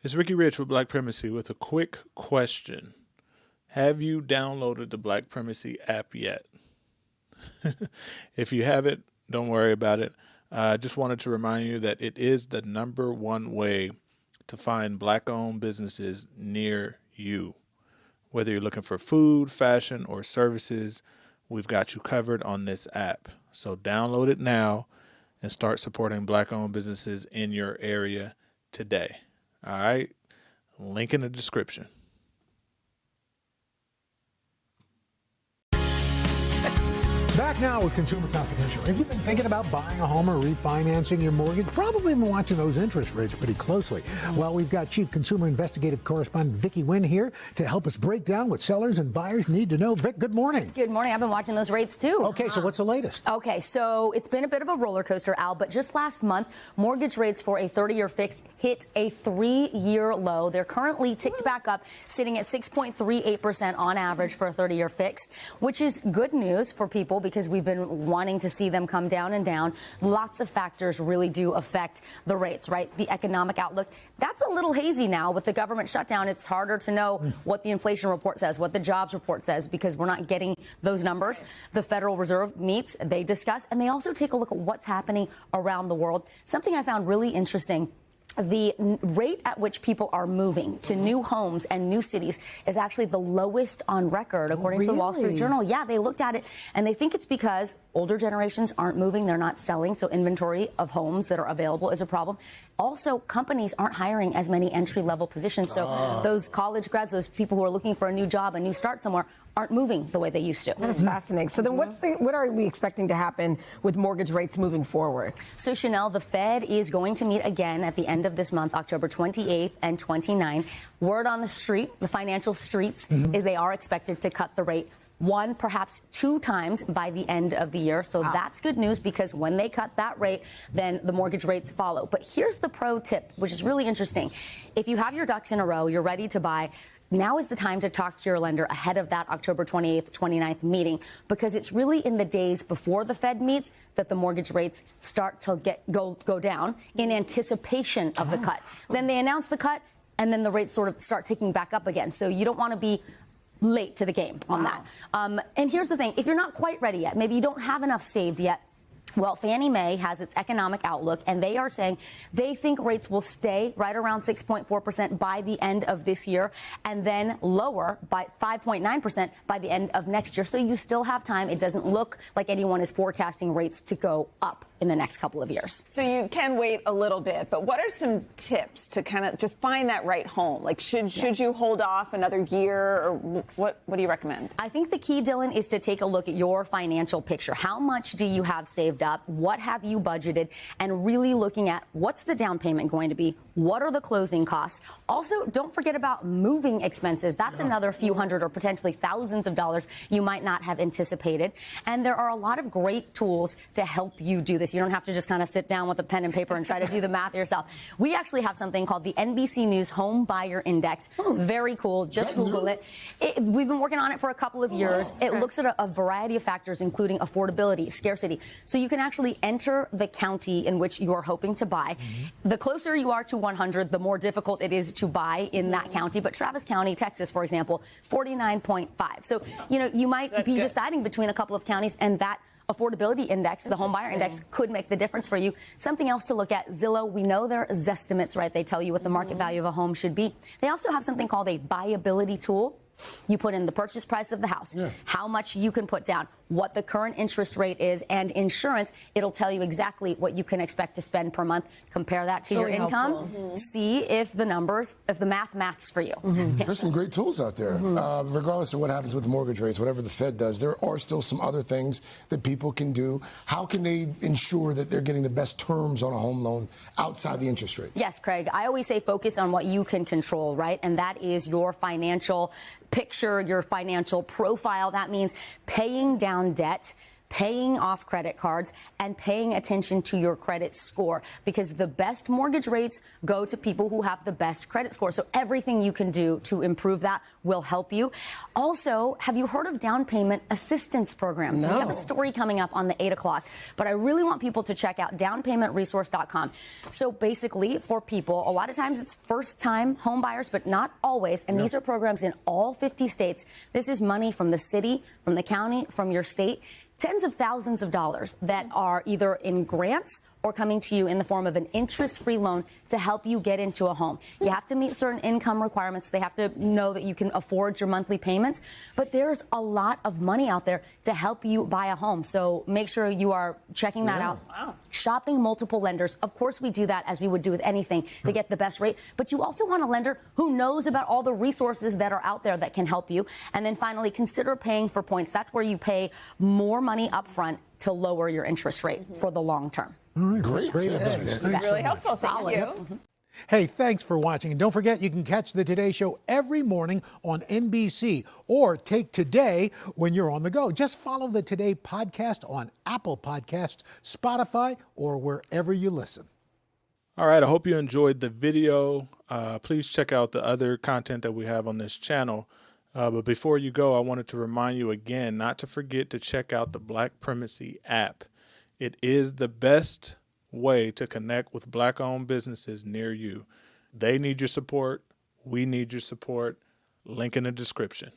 It's Ricky Rich with Black Primacy with a quick question. Have you downloaded the Black Primacy app yet? If you haven't, don't worry about it. I just wanted to remind you that it is the #1 way to find Black-owned businesses near you. Whether you're looking for food, fashion, or services, we've got you covered on this app. So download it now and start supporting Black-owned businesses in your area today. All right? Link in the description. Back now with Consumer Confidential. Have you been thinking about buying a home or refinancing your mortgage? Probably been watching those interest rates pretty closely. Well, we've got Chief Consumer Investigative Correspondent Vicki Nguyen here to help us break down what sellers and buyers need to know. Vic, good morning. Good morning. I've been watching those rates too. Okay, so what's the latest? Okay, so it's been a bit of a roller coaster, Al, but just last month, mortgage rates for a 30-year fixed hit a 3-year low. They're currently ticked back up, sitting at 6.38% on average for a 30-year fixed, which is good news for people because we've been wanting to see them come down and down. Lots of factors really do affect the rates, right? The economic outlook, that's a little hazy now with the government shutdown. It's harder to know what the inflation report says, what the jobs report says, because we're not getting those numbers. The Federal Reserve meets, they discuss, and they also take a look at what's happening around the world. Something I found really interesting. The rate at which people are moving to new homes and new cities is actually the lowest on record, according to the Wall Street Journal. Yeah, they looked at it, and they think it's because older generations aren't moving, they're not selling, so inventory of homes that are available is a problem. Also, companies aren't hiring as many entry-level positions, so those college grads, those people who are looking for a new job, a new start somewhere, aren't moving the way they used to. That is fascinating. So then what are we expecting to happen with mortgage rates moving forward? So, Chanel, the Fed is going to meet again at the end of this month, October 28th and 29th. Word on the street, the financial streets, is they are expected to cut the rate 1, perhaps 2 times by the end of the year. So that's good news, because when they cut that rate, then the mortgage rates follow. But here's the pro tip, which is really interesting. If you have your ducks in a row, you're ready to buy, now is the time to talk to your lender ahead of that October 28th, 29th meeting, because it's really in the days before the Fed meets that the mortgage rates start to go down in anticipation of the cut. Then they announce the cut, and then the rates sort of start ticking back up again. So you don't want to be late to the game on that. And here's the thing. If you're not quite ready yet, maybe you don't have enough saved yet, well, Fannie Mae has its economic outlook, and they are saying they think rates will stay right around 6.4% by the end of this year, and then lower by 5.9% by the end of next year. So you still have time. It doesn't look like anyone is forecasting rates to go up in the next couple of years. So you can wait a little bit, but what are some tips to kind of just find that right home? Like, should you hold off another year, or what do you recommend? I think the key, Dylan, is to take a look at your financial picture. How much do you have saved up? What have you budgeted? And really looking at what's the down payment going to be? What are the closing costs? Also, don't forget about moving expenses. That's another few hundred or potentially thousands of dollars you might not have anticipated. And there are a lot of great tools to help you do this. You don't have to just kind of sit down with a pen and paper and try to do the math yourself. We actually have something called the NBC News Home Buyer Index. Very cool. Just Google it. We've been working on it for a couple of years. It looks at a variety of factors, including affordability, scarcity. So you can actually enter the county in which you are hoping to buy. The closer you are to 100, the more difficult it is to buy in that county. But Travis County, Texas, for example, 49.5. So, you know, you might be deciding between a couple of counties, and that affordability index, the home buyer index, could make the difference for you. Something else to look at, Zillow, we know their Zestimates, right? They tell you what the market value of a home should be. They also have something called a buyability tool. You put in the purchase price of the house, how much you can put down, what the current interest rate is, and insurance. It'll tell you exactly what you can expect to spend per month. Compare that to your income. See if the numbers, if the maths for you. There's some great tools out there. Regardless of what happens with the mortgage rates, whatever the Fed does, there are still some other things that people can do. How can they ensure that they're getting the best terms on a home loan outside the interest rates? Yes, Craig. I always say focus on what you can control, right? And that is your financial picture, your financial profile. That means paying down debt paying off credit cards, and paying attention to your credit score, because the best mortgage rates go to people who have the best credit score. So everything you can do to improve that will help you. Also, have you heard of down payment assistance programs? So we have a story coming up on the 8 o'clock, but I really want people to check out downpaymentresource.com. So basically, for people, a lot of times it's first-time home buyers, but not always, and these are programs in all 50 states. This is money from the city, from the county, from your state, tens of thousands of dollars that are either in grants or coming to you in the form of an interest-free loan to help you get into a home. You have to meet certain income requirements. They have to know that you can afford your monthly payments. But there's a lot of money out there to help you buy a home. So make sure you are checking that out. Wow. Shopping multiple lenders. Of course, we do that as we would do with anything to get the best rate. But you also want a lender who knows about all the resources that are out there that can help you. And then finally, consider paying for points. That's where you pay more money up front to lower your interest rate for the long term. Great. This is really helpful. Thank you. Hey, thanks for watching. And don't forget, you can catch the Today Show every morning on NBC or take Today when you're on the go. Just follow the Today podcast on Apple Podcasts, Spotify, or wherever you listen. All right, I hope you enjoyed the video. Please check out the other content that we have on this channel. But before you go, I wanted to remind you again not to forget to check out the Black Primacy app. It is the best way to connect with Black-owned businesses near you. They need your support. We need your support. Link in the description.